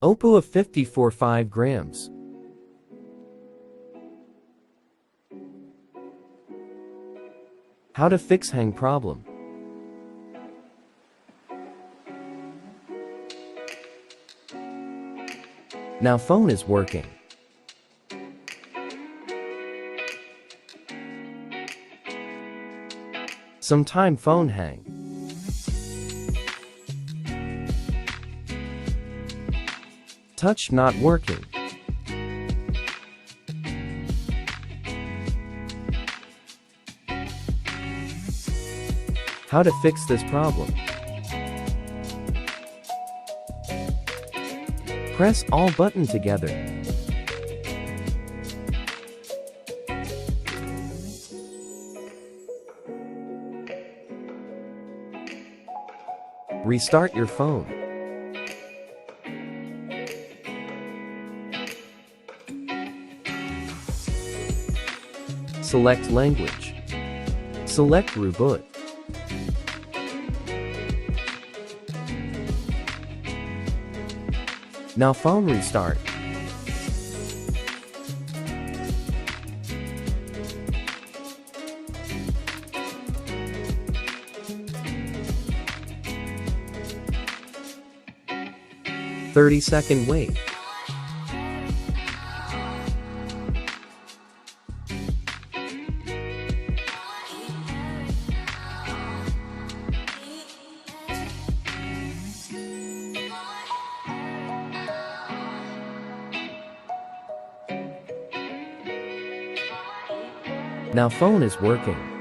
Oppo A54 5 grams. How to fix hang problem. Now phone is working. Sometime phone hang. Touch not working. How to fix this problem? Press all button together. Restart your phone. Select language. Select reboot. Now phone restart. "30-second wait." Now phone is working.